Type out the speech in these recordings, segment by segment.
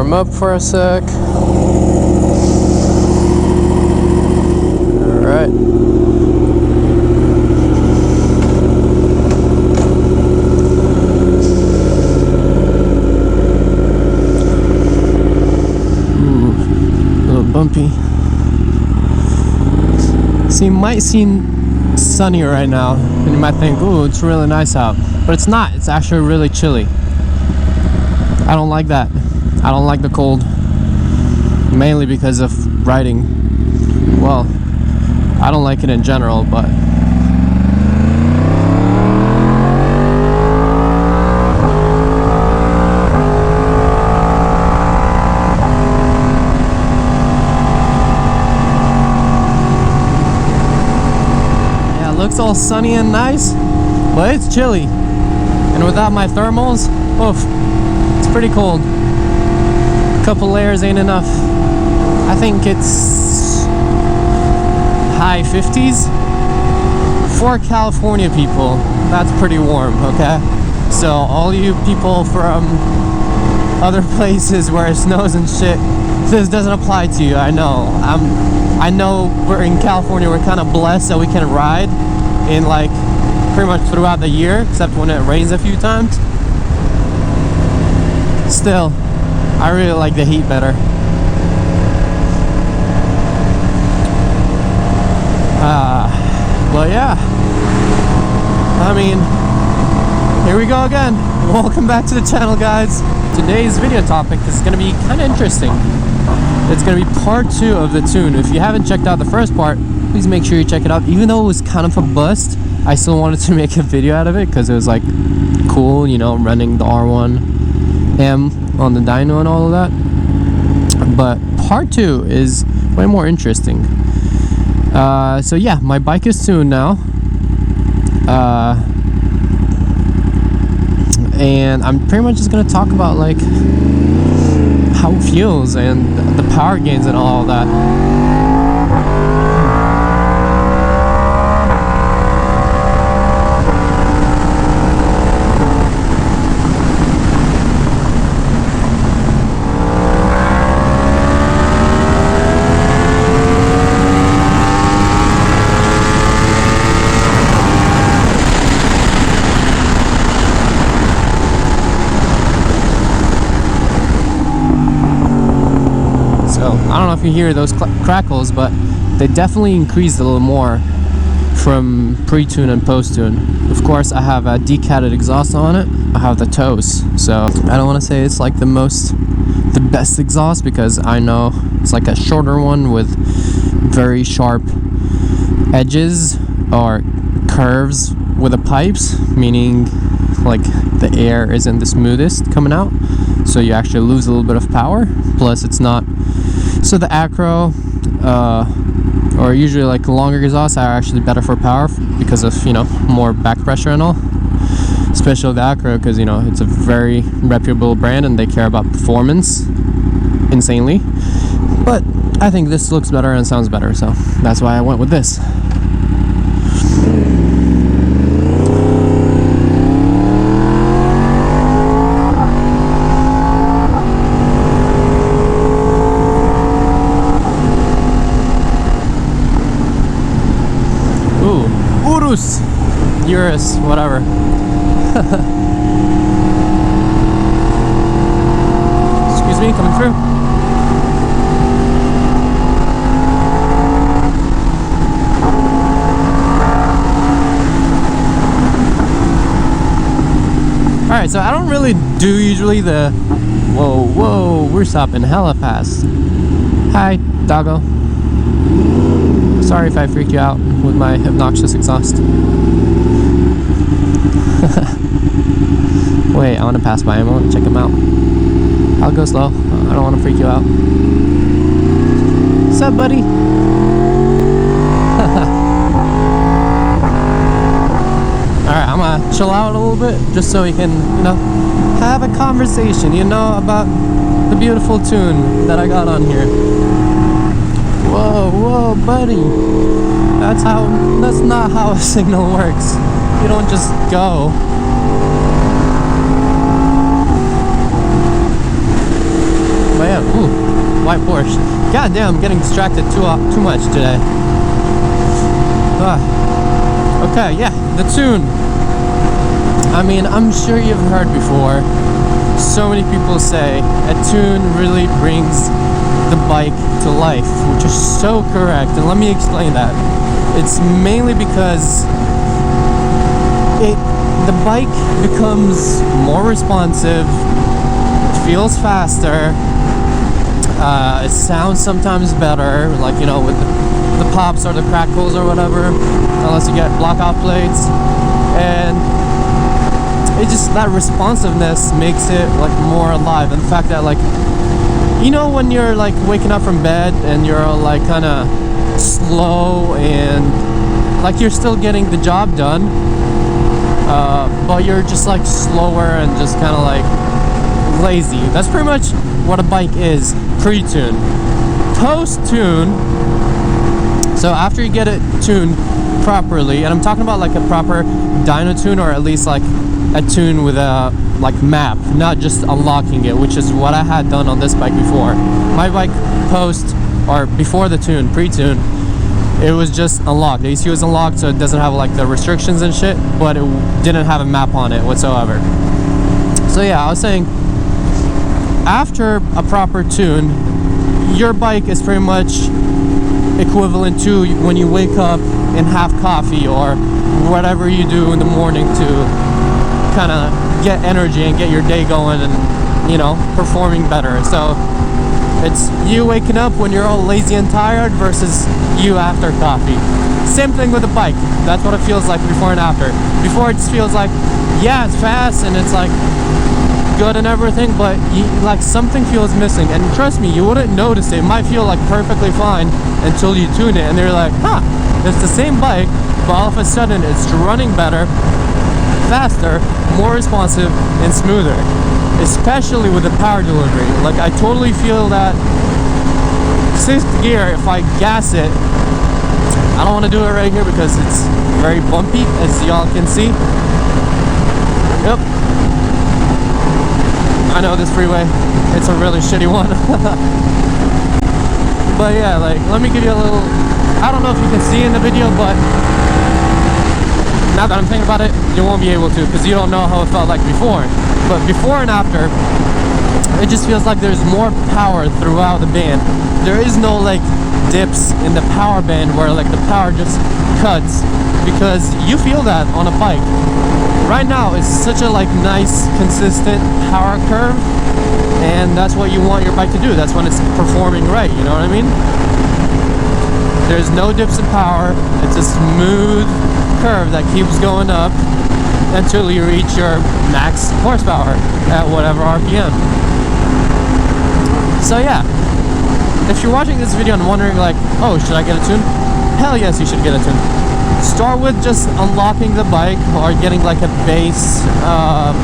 warm up for a sec. Alright. Ooh, a little bumpy. So you might seem sunny right now, and you might think, ooh, it's really nice out. But it's not. It's actually really chilly. I don't like that. I don't like the cold. Mainly because of riding. Well, I don't like it in general, but yeah, it looks all sunny and nice, but it's chilly. And without my thermals, oof, it's pretty cold. A couple layers ain't enough. I think it's high 50s. For California people, that's pretty warm, okay? So all you people from other places where it snows and shit, this doesn't apply to you. I know. I know we're in California, we're kind of blessed that we can ride in like pretty much throughout the year, except when it rains a few times. Still, I really like the heat better. But yeah, I mean, here we go again. Welcome back to the channel, guys. Today's video topic is going to be kind of interesting. It's going to be part 2 of the tune. If you haven't checked out the first part, please make sure you check it out. Even though it was kind of a bust, I still wanted to make a video out of it because it was like cool, you know, running the R1M on the dyno and all of that. But part 2 is way more interesting. So yeah, my bike is tuned now, and I'm pretty much just gonna talk about like how it feels and the power gains and all that. I don't know if you hear those crackles, but they definitely increased a little more from pre-tune and post-tune. Of course, I have a decatted exhaust on it. I have the toes, so I don't want to say it's like the best exhaust, because I know it's like a shorter one with very sharp edges or curves with the pipes, meaning like the air isn't the smoothest coming out, so you actually lose a little bit of power. Plus it's not, so the acro or usually like longer exhausts are actually better for power because of, you know, more back pressure and all, especially the acro, because, you know, it's a very reputable brand and they care about performance insanely. But I think this looks better and sounds better, so that's why I went with this. Urus, whatever. Excuse me, coming through. Alright, so I don't really do usually the whoa, we're stopping hella fast. Hi, doggo. Sorry if I freaked you out with my obnoxious exhaust. Wait, I want to pass by him. I want to check him out. I'll go slow. I don't want to freak you out. What's up, buddy? Alright, I'm gonna chill out a little bit just so we can, you know, have a conversation, you know, about the beautiful tune that I got on here. Whoa, buddy. That's not how a signal works. You don't just go. But white Porsche. God damn, I'm getting distracted too much today. Okay, yeah, the tune. I mean, I'm sure you've heard before. So many people say a tune really brings the bike to life, which is so correct. And let me explain that. It's mainly because the bike becomes more responsive, it feels faster, it sounds sometimes better, like, you know, with the pops or the crackles or whatever, unless you get block off plates. And it just, that responsiveness makes it like more alive. And the fact that, like, you know, when you're like waking up from bed and you're like kind of slow and like you're still getting the job done, but you're just like slower and just kind of like lazy. That's pretty much what a bike is pre-tune. Post-tune, so after you get it tuned properly, and I'm talking about like a proper dyno tune, or at least like a tune with a like map, not just unlocking it, which is what I had done on this bike before. My bike post, or before the tune, pre-tune, it was just unlocked. The ECU was unlocked, so it doesn't have like the restrictions and shit, but it didn't have a map on it whatsoever. So yeah, I was saying, after a proper tune, your bike is pretty much equivalent to when you wake up and have coffee or whatever you do in the morning to kind of get energy and get your day going and, you know, performing better. So it's you waking up when you're all lazy and tired versus you after coffee. Same thing with the bike. That's what it feels like before and after. Before, it just feels like, yeah, it's fast and it's like good and everything, but like something feels missing. And trust me, you wouldn't notice it. It might feel like perfectly fine until you tune it and they're like, huh, it's the same bike, but all of a sudden it's running better, faster, more responsive, and smoother. Especially with the power delivery. Like, I totally feel that 6th gear, if I gas it, I don't want to do it right here because it's very bumpy, as y'all can see. Yep, I know this freeway, it's a really shitty one. But yeah, like, let me give you a little, I don't know if you can see in the video, but now that I'm thinking about it, you won't be able to because you don't know how it felt like before. But before and after, it just feels like there's more power throughout the band. There is no like dips in the power band where like the power just cuts, because you feel that on a bike. Right now it's such a like nice consistent power curve, and that's what you want your bike to do. That's when it's performing right, you know what I mean? There's no dips in power. It's a smooth curve that keeps going up until you reach your max horsepower at whatever RPM. So yeah, if you're watching this video and wondering like, oh, should I get a tune? Hell yes, you should get a tune. Start with just unlocking the bike or getting like a baseline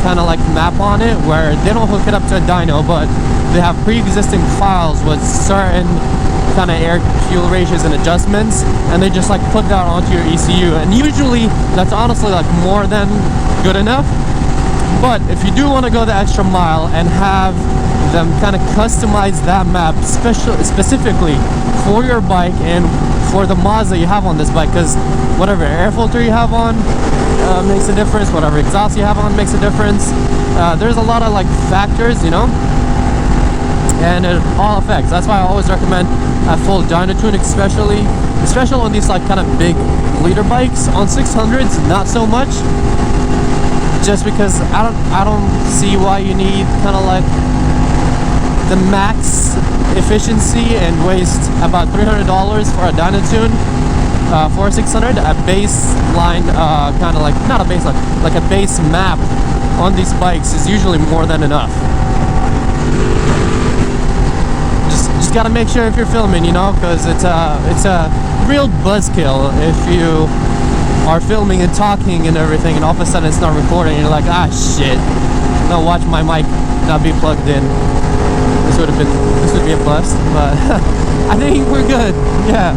kind of like map on it, where they don't hook it up to a dyno, but they have pre-existing files with certain kind of air fuel ratios and adjustments, and they just like put that onto your ECU, and usually that's honestly like more than good enough. But if you do want to go the extra mile and have them kind of customize that map specifically for your bike and for the mods that you have on this bike, because whatever air filter you have on makes a difference, whatever exhaust you have on makes a difference. There's a lot of like factors, you know, and it all affects. That's why I always recommend a full dyno tune, especially on these like kind of big leader bikes. On 600s, not so much, just because I don't see why you need kind of like the max efficiency and waste about $300 for a dyno tune for a 600. A baseline kind of like, not a baseline, like a base map on these bikes is usually more than enough. Just gotta make sure if you're filming, you know, because it's a real buzzkill if you are filming and talking and everything, and all of a sudden it's not recording, and you're like, ah, shit. No, watch my mic not be plugged in. This would be a bust, but I think we're good. Yeah.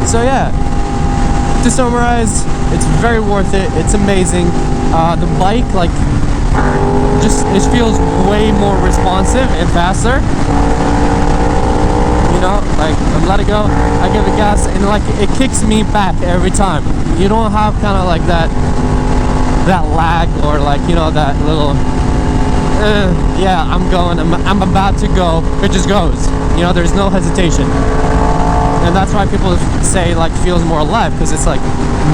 So yeah, to summarize, it's very worth it. It's amazing. The bike, like, just it feels way more responsive and faster. You know, like I let it go, I give it gas, and like it kicks me back every time. You don't have kind of like that lag, or like, you know, that little yeah, I'm about to go, it just goes. You know, there's no hesitation. And that's why people say like feels more alive, because it's like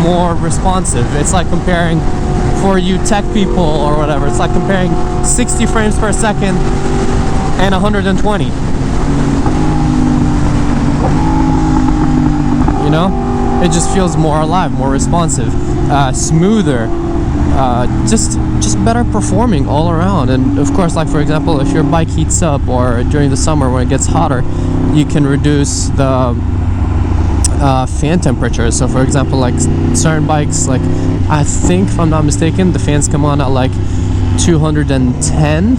more responsive. It's like comparing, for you tech people or whatever, it's like comparing 60 frames per second and 120. You know, it just feels more alive, more responsive, smoother, just better performing all around. And of course, like for example, if your bike heats up, or during the summer when it gets hotter, you can reduce the fan temperature. So for example, like certain bikes, like I think if I'm not mistaken, the fans come on at like 210.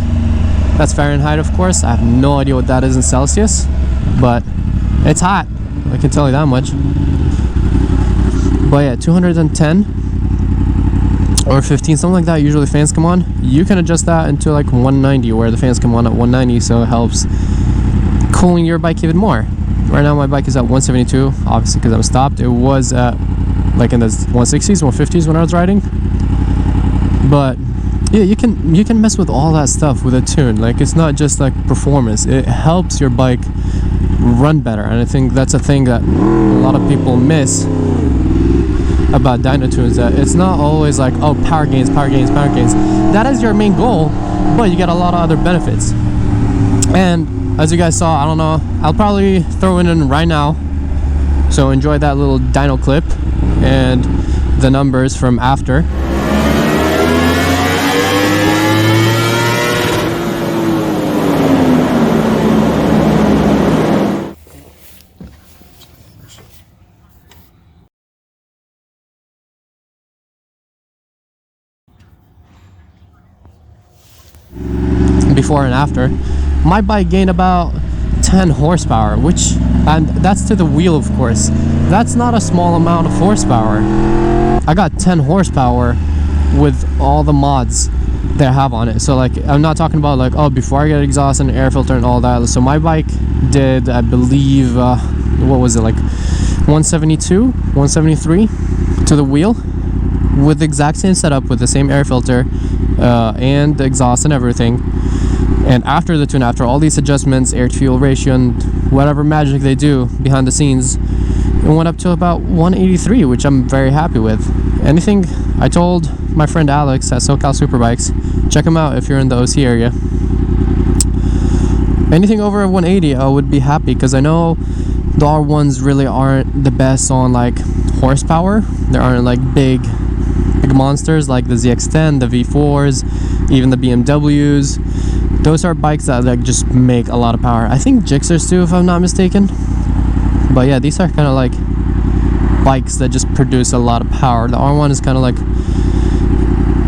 That's Fahrenheit, of course. I have no idea what that is in Celsius, but it's hot, I can tell you that much. But yeah, 210 or 15, something like that, usually fans come on. You can adjust that into like 190, where the fans come on at 190, so it helps cooling your bike even more. Right now my bike is at 172, obviously because I'm stopped. It was at like in the 160s, 150s when I was riding. But yeah, you can mess with all that stuff with a tune. Like, it's not just like performance, it helps your bike run better. And I think that's a thing that a lot of people miss about dyno tunes, that it's not always like, oh, power gains. That is your main goal, but you get a lot of other benefits. And as you guys saw, I don't know, I'll probably throw it in right now, so enjoy that little dyno clip and the numbers from after. Before and after, my bike gained about 10 horsepower, and that's to the wheel, of course. That's not a small amount of horsepower. I got 10 horsepower with all the mods they have on it. So like, I'm not talking about like, oh, before I get exhaust and air filter and all that. So my bike did, I believe, what was it, like 172, 173 to the wheel, with the exact same setup, with the same air filter and the exhaust and everything. And after the tune, after all these adjustments, air to fuel ratio and whatever magic they do behind the scenes, it went up to about 183, which I'm very happy with. Anything, I told my friend Alex at SoCal Superbikes, check him out if you're in the OC area. Anything over 180, I would be happy, because I know the R1s really aren't the best on like horsepower. There aren't like big monsters like the ZX10, the V4s, even the BMWs. Those are bikes that like just make a lot of power. I think Gixxers too, if I'm not mistaken. But yeah, these are kind of like bikes that just produce a lot of power. The R1 is kind of like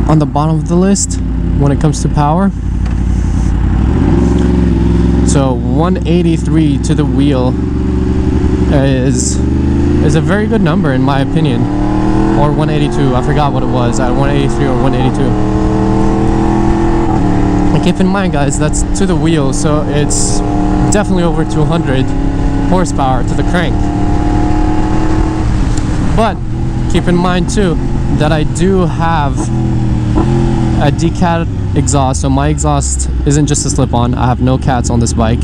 on the bottom of the list when it comes to power. So 183 to the wheel is a very good number in my opinion. Or 182, I forgot what it was, at 183 or 182. And keep in mind, guys, that's to the wheel, so it's definitely over 200 horsepower to the crank. But keep in mind too that I do have a D-cat exhaust, so my exhaust isn't just a slip-on. I have no cats on this bike.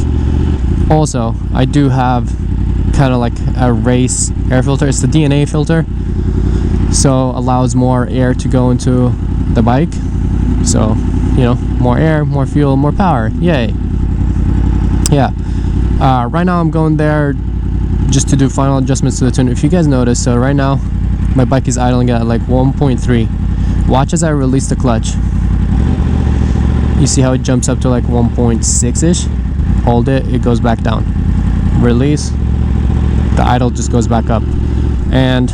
Also, I do have kind of like a race air filter. It's the DNA filter, so allows more air to go into the bike. So, you know, more air, more fuel, more power. Yay. Yeah. Right now I'm going there just to do final adjustments to the tune. If you guys notice, so right now my bike is idling at like 1.3. Watch as I release the clutch. You see how it jumps up to like 1.6-ish? Hold it, it goes back down. Release, the idle just goes back up. And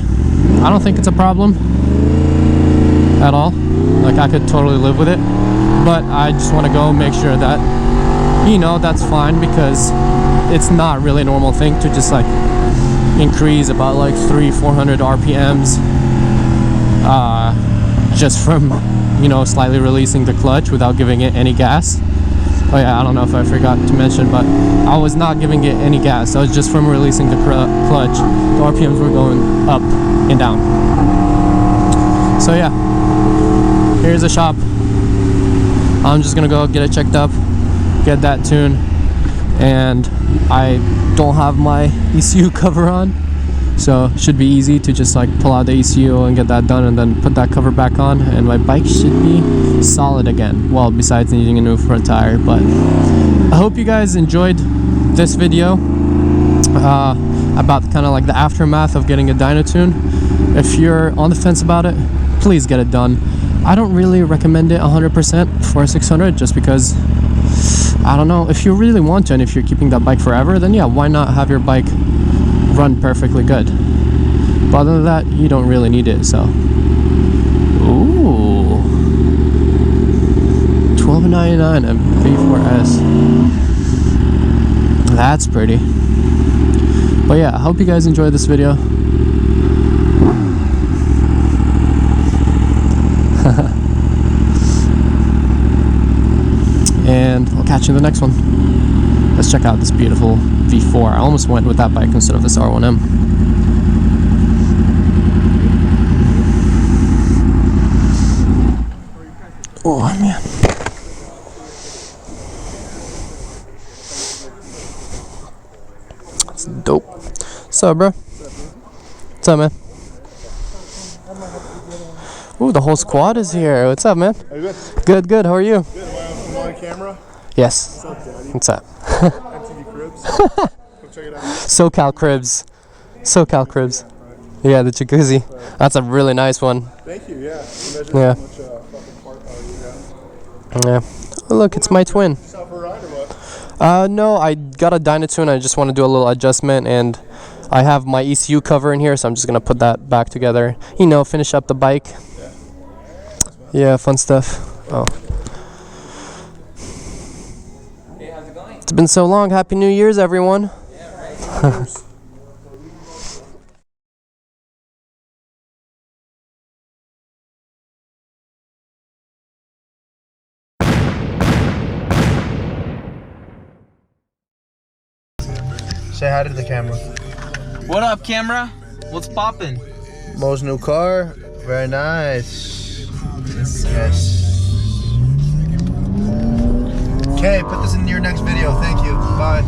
I don't think it's a problem at all. Like, I could totally live with it, but I just want to go make sure that, you know, that's fine, because it's not really a normal thing to just like increase about like 300-400 RPMs just from you know, slightly releasing the clutch without giving it any gas. Oh yeah, I don't know if I forgot to mention, but I was not giving it any gas. So it was just from releasing the clutch, the RPMs were going up and down. So yeah, here's the shop. I'm just gonna go get it checked up, get that tuned, and I don't have my ECU cover on, so it should be easy to just like pull out the ECU and get that done and then put that cover back on, and my bike should be solid again. Well, besides needing a new front tire. But I hope you guys enjoyed this video about kind of like the aftermath of getting a dyno tune. If you're on the fence about it, please get it done. I don't really recommend it 100% for a 600, just because I don't know, if you really want to and if you're keeping that bike forever, then yeah, why not have your bike run perfectly good? But other than that, you don't really need it. So ooh, $12.99 and V4S, that's pretty. But yeah, I hope you guys enjoyed this video. And I'll catch you in the next one. Let's check out this beautiful V4. I almost went with that bike instead of this R1M. Oh man. That's dope. What's up, bro? What's up, man? Ooh, the whole squad is here. What's up, man? Are you good? Good, good. How are you? Good. Am I on camera? Yes. What's up, Daddy? What's up? MTV Cribs. Come check it out. SoCal Cribs. SoCal Cribs. Yeah, the jacuzzi. That's a really nice one. Thank you, yeah. Imagine Yeah. how much fucking part power you got. Yeah. Oh, look, it's my twin. Just out for a ride or what? No, I got a Dyno Tune. I just want to do a little adjustment, and I have my ECU cover in here, so I'm just gonna put that back together. You know, finish up the bike. Yeah, fun stuff. Oh. Hey, how's it going? It's been so long. Happy New Year's, everyone. Yeah, right. Say hi to the camera. What up, camera? What's poppin'? Mo's new car. Very nice. Yes. Okay, put this in your next video. Thank you. Bye.